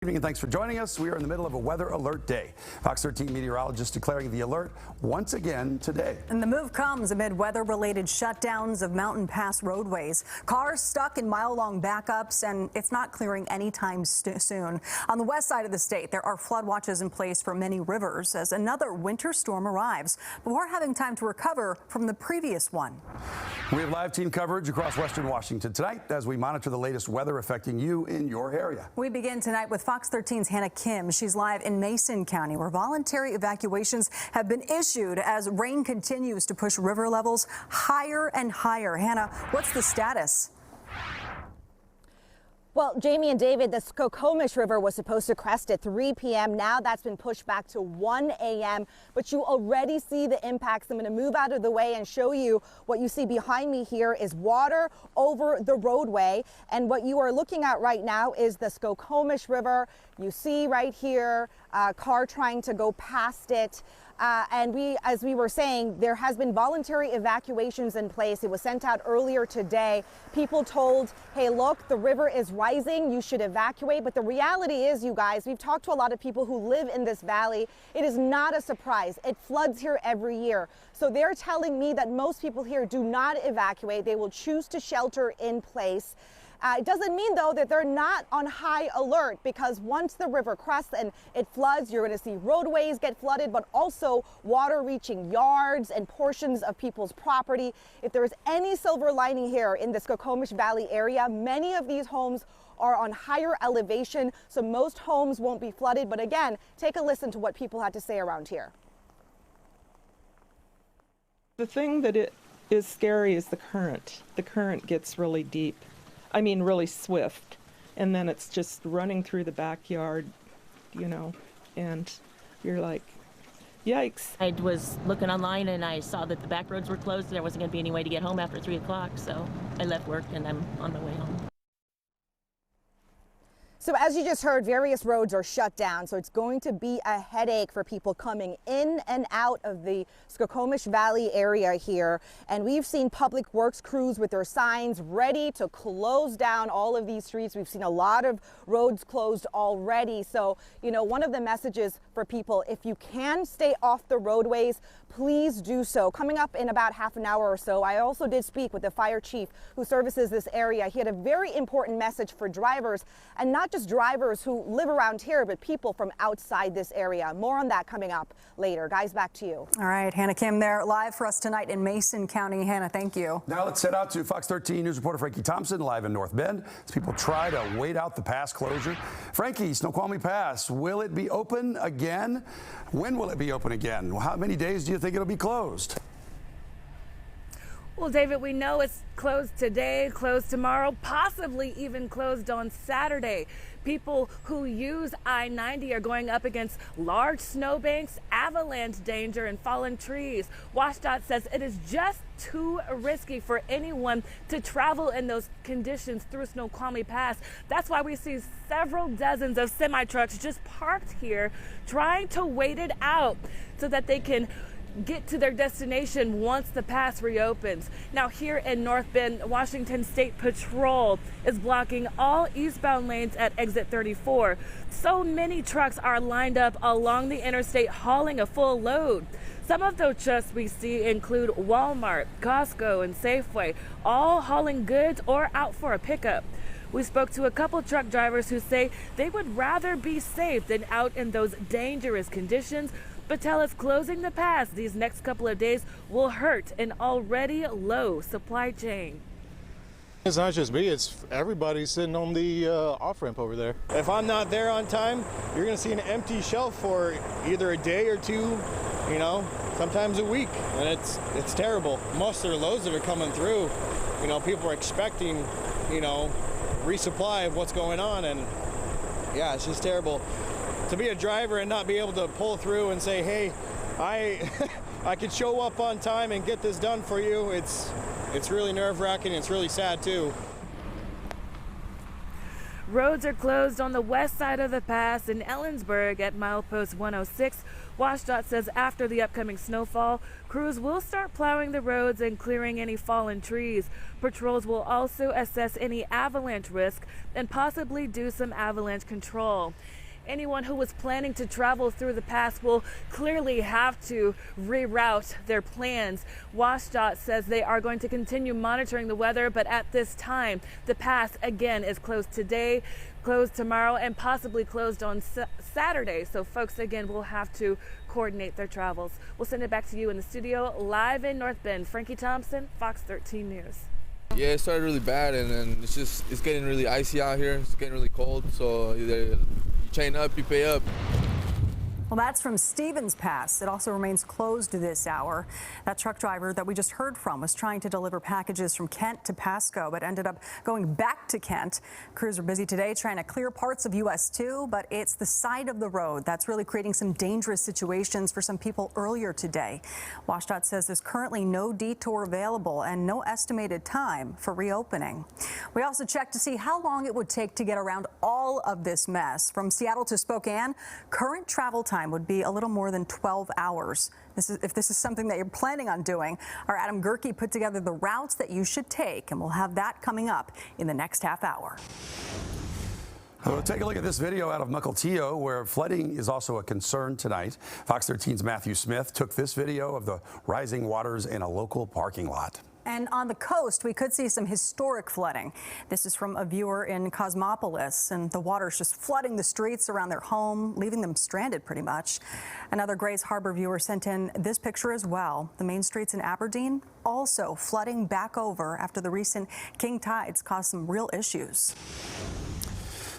Good evening and thanks for joining us. We are in the middle of a weather alert day. Fox 13 meteorologists declaring the alert once again today. And the move comes amid weather-related shutdowns of mountain pass roadways. Cars stuck in mile-long backups, and it's not clearing anytime soon. On the west side of the state, there are flood watches in place for many rivers as another winter storm arrives before having time to recover from the previous one. We have live team coverage across western Washington tonight as we monitor the latest weather affecting you in your area. We begin tonight with Fox 13's Hannah Kim. She's live in Mason County, where voluntary evacuations have been issued as rain continues to push river levels higher and higher. Hannah, what's the status? Well, Jamie and David, the Skokomish River was supposed to crest at 3 p.m. Now that's been pushed back to 1 a.m. But you already see the impacts. I'm going to move out of the way and show you what you see behind me here is water over the roadway. And what you are looking at right now is the Skokomish River. You see right here a car trying to go past it. As we were saying, there has been voluntary evacuations in place. It was sent out earlier today. People told, hey, look, the river is rising. You should evacuate. But the reality is, you guys, we've talked to a lot of people who live in this valley. It is not a surprise. It floods here every year. So they're telling me that most people here do not evacuate. They will choose to shelter in place. It doesn't mean, though, that they're not on high alert, because once the river crests and it floods, you're going to see roadways get flooded, but also water reaching yards and portions of people's property. If there is any silver lining here in the Skokomish Valley area, many of these homes are on higher elevation, so most homes won't be flooded. But again, take a listen to what people had to say around here. The thing that is scary is the current. The current gets really deep. I mean, really swift, and then it's just running through the backyard, you know, and you're like, yikes. I was looking online and I saw that the back roads were closed and there wasn't going to be any way to get home after 3 o'clock, so I left work and I'm on my way home. So as you just heard, various roads are shut down, so it's going to be a headache for people coming in and out of the Skokomish Valley area here. And we've seen public works crews with their signs ready to close down all of these streets. We've seen a lot of roads closed already. So, you know, one of the messages for people, if you can stay off the roadways, please do so. Coming up in about half an hour or so, I also did speak with the fire chief who services this area. He had a very important message for drivers, and not just drivers who live around here, but people from outside this area. More on that coming up later. Guys, back to you. All right, Hannah Kim there live for us tonight in Mason County. Hannah, thank you. Now let's head out to Fox 13 News reporter Frankie Thompson live in North Bend as people try to wait out the pass closure. Frankie, Snoqualmie Pass, will it be open again? When will it be open again? How many days do you think it'll be closed? Well, David, we know it's closed today, closed tomorrow, possibly even closed on Saturday. People who use I-90 are going up against large snowbanks, avalanche danger, and fallen trees. WashDOT says it is just too risky for anyone to travel in those conditions through Snoqualmie Pass. That's why we see several dozens of semi-trucks just parked here trying to wait it out so that they can get to their destination once the pass reopens. Now here in North Bend, Washington State Patrol is blocking all eastbound lanes at exit 34. So many trucks are lined up along the interstate hauling a full load. Some of those trucks we see include Walmart, Costco, and Safeway, all hauling goods or out for a pickup. We spoke to a couple truck drivers who say they would rather be safe than out in those dangerous conditions, but tell us closing the pass these next couple of days will hurt an already low supply chain. It's not just me, it's everybody sitting on the off-ramp over there. If I'm not there on time, you're gonna see an empty shelf for either a day or two, you know, sometimes a week, and it's terrible. Most of the loads that are coming through, you know, people are expecting, you know, resupply of what's going on, and yeah, it's just terrible. To be a driver and not be able to pull through and say, hey, I could show up on time and get this done for you, it's really nerve-wracking. It's really sad too. Roads are closed on the west side of the pass in Ellensburg at milepost 106. WashDOT says after the upcoming snowfall, crews will start plowing the roads and clearing any fallen trees. Patrols will also assess any avalanche risk and possibly do some avalanche control. Anyone who was planning to travel through the pass will clearly have to reroute their plans. WashDOT says they are going to continue monitoring the weather, but at this time, the pass again is closed today, closed tomorrow, and possibly closed on Saturday. So folks, again, will have to coordinate their travels. We'll send it back to you in the studio live in North Bend. Frankie Thompson, Fox 13 News. Yeah, it started really bad, and then it's getting really icy out here. It's getting really cold, so either you chain up, you pay up. Well, that's from Stevens Pass. It also remains closed this hour. That truck driver that we just heard from was trying to deliver packages from Kent to Pasco, but ended up going back to Kent. Crews are busy today trying to clear parts of US 2, but it's the side of the road that's really creating some dangerous situations for some people earlier today. WashDOT says there's currently no detour available and no estimated time for reopening. We also checked to see how long it would take to get around all of this mess. From Seattle to Spokane, current travel time would be a little more than 12 hours. If this is something that you're planning on doing, our Adam Gerke put together the routes that you should take, and we'll have that coming up in the next half hour. Well, take a look at this video out of Mukilteo, where flooding is also a concern tonight. Fox 13's Matthew Smith took this video of the rising waters in a local parking lot. And on the coast, we could see some historic flooding. This is from a viewer in Cosmopolis, and the water's just flooding the streets around their home, leaving them stranded pretty much. Another Grays Harbor viewer sent in this picture as well. The main streets in Aberdeen also flooding back over after the recent king tides caused some real issues.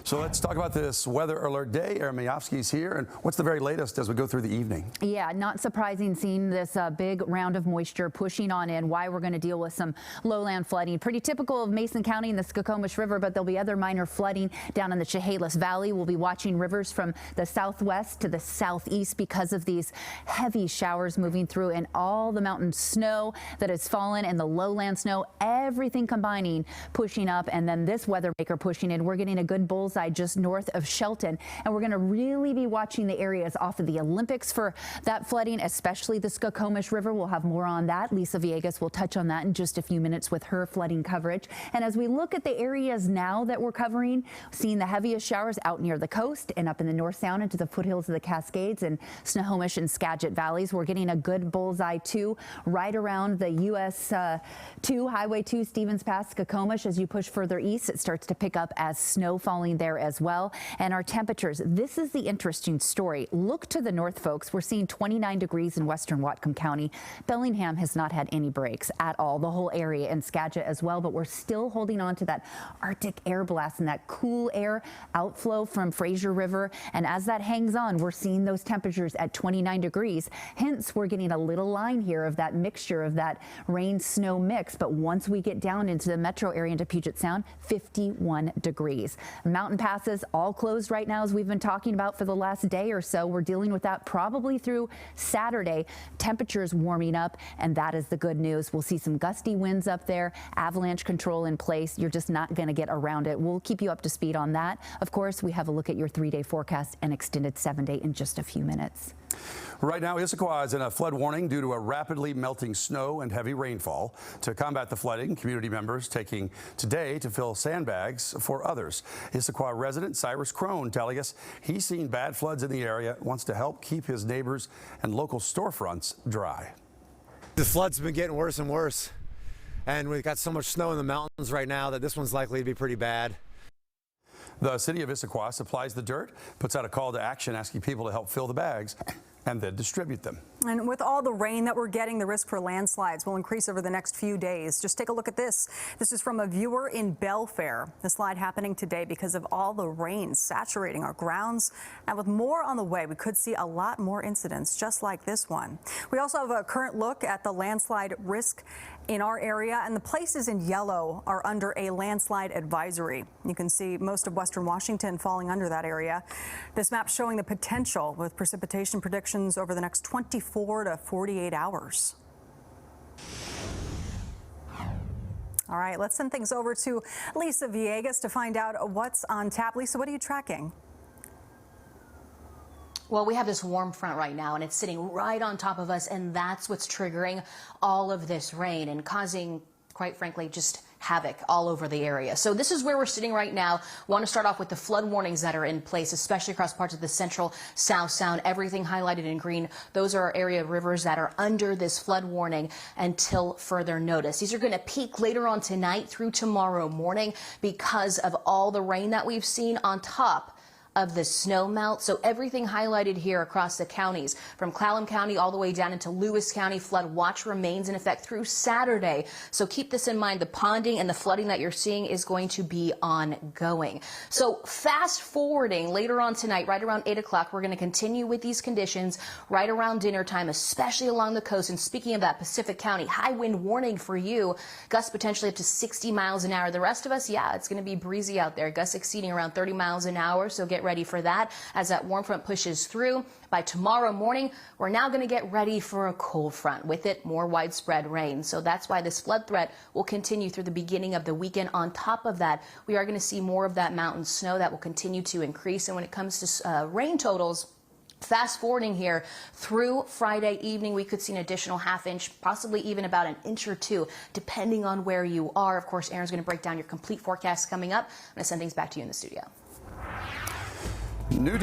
So let's talk about this weather alert day. Erin Mayovsky's here, and what's the very latest as we go through the evening? Yeah, not surprising seeing this big round of moisture pushing on in. Why we're going to deal with some lowland flooding. Pretty typical of Mason County and the Skokomish River, but there'll be other minor flooding down in the Chehalis Valley. We'll be watching rivers from the southwest to the southeast because of these heavy showers moving through, and all the mountain snow that has fallen and the lowland snow, everything combining, pushing up, and then this weather maker pushing in. We're getting a good bullseye just north of Shelton, and we're going to really be watching the areas off of the Olympics for that flooding, especially the Skokomish River. We'll have more on that. Lisa Villegas will touch on that in just a few minutes with her flooding coverage. And as we look at the areas now that we're covering, seeing the heaviest showers out near the coast and up in the North Sound into the foothills of the Cascades and Snohomish and Skagit valleys. We're getting a good bullseye too right around the US 2, Highway 2, Stevens Pass, Skokomish. As you push further east, it starts to pick up as snow falling there as well. And our temperatures, this is the interesting story. Look to the north, folks. We're seeing 29 degrees in western Whatcom County. Bellingham has not had any breaks at all, the whole area, and Skagit as well, but we're still holding on to that Arctic air blast and that cool air outflow from Fraser River. And as that hangs on, we're seeing those temperatures at 29 degrees. Hence, we're getting a little line here of that mixture of that rain snow mix. But once we get down into the metro area, into Puget Sound, 51 degrees. Mountain passes all closed right now, as we've been talking about for the last day or so. We're dealing with that probably through Saturday. Temperatures warming up, and that is the good news. We'll see some gusty winds up there, avalanche control in place. You're just not going to get around it. We'll keep you up to speed on that. Of course, we have a look at your 3-day forecast and extended 7-day in just a few minutes. Right now, Issaquah is in a flood warning due to a rapidly melting snow and heavy rainfall. To combat the flooding, community members taking today to fill sandbags for others. Issaquah resident Cyrus Crone telling us he's seen bad floods in the area, wants to help keep his neighbors and local storefronts dry. The flood's been getting worse and worse, and we've got so much snow in the mountains right now that this one's likely to be pretty bad. The city of Issaquah supplies the dirt, puts out a call to action asking people to help fill the bags and then distribute them. And with all the rain that we're getting, the risk for landslides will increase over the next few days. Just take a look at this. This is from a viewer in Belfair. The slide happening today because of all the rain saturating our grounds. And with more on the way, we could see a lot more incidents just like this one. We also have a current look at the landslide risk in our area, and the places in yellow are under a landslide advisory. You can see most of western Washington falling under that area. This map showing the potential with precipitation predictions over the next 24 to 48 hours. All right, let's send things over to Lisa Villegas to find out what's on tap. Lisa, what are you tracking? Well, we have this warm front right now, and it's sitting right on top of us, and that's what's triggering all of this rain and causing, quite frankly, just havoc all over the area. So this is where we're sitting right now. Want to start off with the flood warnings that are in place, especially across parts of the central South Sound. Everything highlighted in green. Those are our area of rivers that are under this flood warning until further notice. These are going to peak later on tonight through tomorrow morning because of all the rain that we've seen on top of the snow melt. So everything highlighted here across the counties from Clallam County all the way down into Lewis County, flood watch remains in effect through Saturday. So keep this in mind. The ponding and the flooding that you're seeing is going to be ongoing. So fast forwarding later on tonight, right around 8 o'clock, we're going to continue with these conditions right around dinner time, especially along the coast. And speaking of that, Pacific County, high wind warning for you. Gusts potentially up to 60 miles an hour. The rest of us, yeah, it's going to be breezy out there. Gusts exceeding around 30 miles an hour. So get ready for that as that warm front pushes through. By tomorrow morning, we're now going to get ready for a cold front. With it, more widespread rain. So that's why this flood threat will continue through the beginning of the weekend. On top of that, we are going to see more of that mountain snow that will continue to increase. And when it comes to rain totals, fast forwarding here through Friday evening, we could see an additional ½ inch, possibly even about an inch or two, depending on where you are. Of course, Aaron's going to break down your complete forecast coming up. I'm going to send things back to you in the studio. New